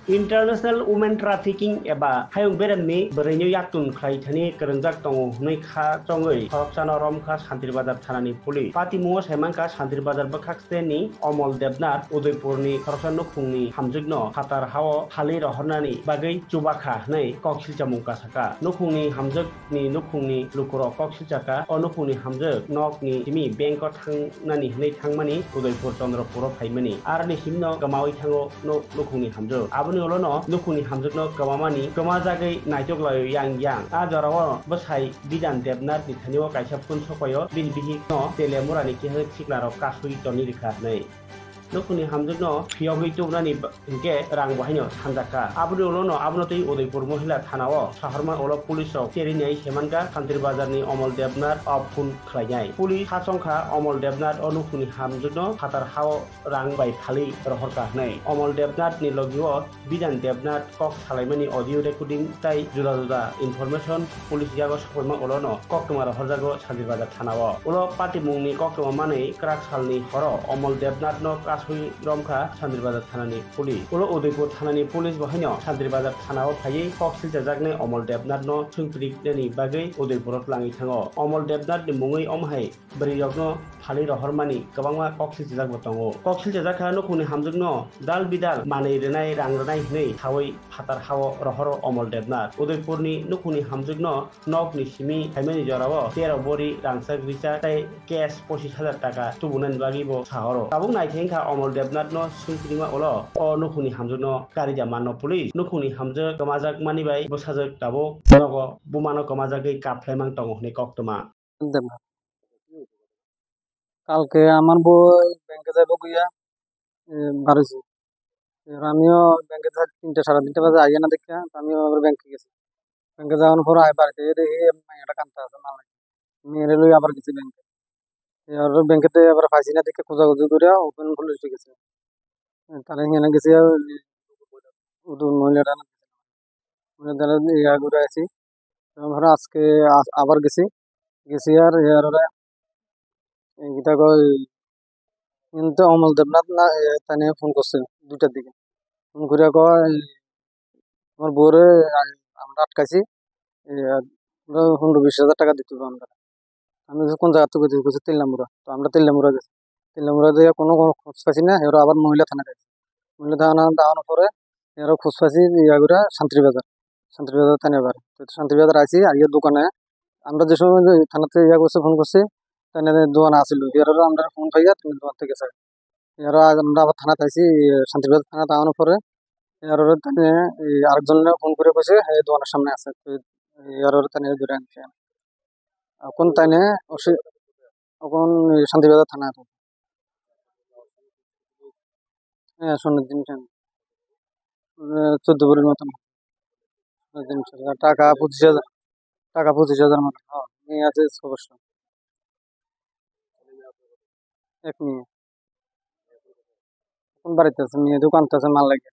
International Women Trafficking एबा हायुं बेरामनि बरैनो याक्तुन खायथानि गोरोंजाक दङ नै खा चङै खरकसाना रमखा सान्तिर बाजार थानानि पुलिस पातिमुङा साइमानखा सान्तिर बाजार बखाक्सतेनि अमल देबनाथ उदयपुरनि खरकसा नुखुंनि हामजुगनो हातार हाव हालि रहरनानि बागै जुबाखा नै कक्सिलचा मुंका साका नुखुंनि हामजुगनि नुखुंनि लुकुर कक्सिलचाका अ नुखुंनि हामजुग नकनि तिमि बेंक थांनानि नै थांमानि उदयपुर चन्द्रपुर फाइमानि आर निसिमनो गमावै थाङो नुखुंनि हामजुग abuni olono nukuni hamjukno kamamani kamajagai naitoglayo yang a jorao bosai bidan debnat ni thanio kaisa phun sokoyo binbihi no telemurani ke siklaro kasui toni rikha nei nukuni hamjukno phiyogui tubnani ke rang bahino sanjaka abuni olono abnotei udaipur mohila thanao saharma olo police ok terinai semanka santir bazar ni omol debnat of phun khlainai police hasongkha omol debnat onukuni hamjukno hatar hao rang bai khali rohorka nei omol debnat ni logio bidan debnat kok salaimani audio recording tai juda juda information police jago sakorma olono koktuma rohorjago santir bazar thanao olo party mungni koktuma manei krak salni horo omol debnat no kasui romkha santir bazar thanani police olo udaipur thanani police bahino santir bazar thanao phai koksil jajakne omol debnat no sungprik ni bagai udaipurot langi thango omol debnat ni mungui omhai bari jogno phali rohormani kabangma koksil jajak botango koksil jajakha nukuni hamjukno dal bidal manei renai rangranai nei thawai phatar hawo rohor omol debnat udaipurni nukuni hamjukno nok ni simi thaimani jorao 13 bori rangsak risa tai cash 25000 টাকা tubunan bagi bo sahoro tabung nai thengkha omol debnat no sungprima olo o nukuni hamjukno karija manno police nukuni hamjuk kamajak mani bai bosajak tabo nogo bumano kamajagei kaplaimang tongo ni koktuma কালকে আমার বই ব্যাংকে যাবো গিয়া বাড়িছি আমিও ব্যাংকে 3টা সাড়ে 3টা বাজে আইয়া না দেখা আমিও আবার ব্যাংকে গেছি ব্যাংকে যাওয়ার পর আয় বাড়িতে দেখি মেয়েটা কান্তা আছে না মেয়েরে লই আবার গেছি ব্যাংকে আর ব্যাংকেতে আবার ফাইসি না দেখে খোঁজাখুঁজি করে ওপেন খুলে এসে গেছে তারা এখানে গেছি মহিলাটা মহিলাটা ইয়া ঘুরে আছি ধরো আজকে আবার গেছি আর ইয়ার এটা কিন্তু অমল দেবনাথ না তাই ফোন করছে 2টার দিকে ফোন করে কয় আমার বউরে আমরা আটকাইছি 15-20 হাজার টাকা দিতে হবে আমরা আমি কোন জায়গা থেকে গেছি তেলামুড়া তো আমরা তেলামুড়া গেছি তেলামুড়া দিয়ে কোনো খোঁজ পাইছি না এরা আবার মহিলা থানা গেছে মহিলা থানা দেওয়ানোর পরে এরা খোঁজ পাইছি ইয়াগুলা শান্তিবাজার থানা এবার শান্তিবাজার আইসি আইয়ার দোকানে আমরা যে সময় থানাতে ইয়া করছে ফোন করছি তাই দোকানে আসিল এরা আমরা ফোন পাইয়া তুমি দোকান থেকে গেছে এরা আমরা আবার থানাতে আইসি শান্তিবাজার থানা দেওয়ানোর পরে এর আরেকজনে ফোন করে কইছে এই দোকানের সামনে আছে এর তানে ধরে আনছে এখন তাইনে এখন শান্তিবাজার থানা আছে হ্যাঁ সোনার জিনিস 14 ভরির মতন টাকা 25,000 মতো মেয়ে আছে 6 বছর এক মেয়ে এখন বাড়িতে আছে মেয়ে দোকানতে আছে মাল লাগে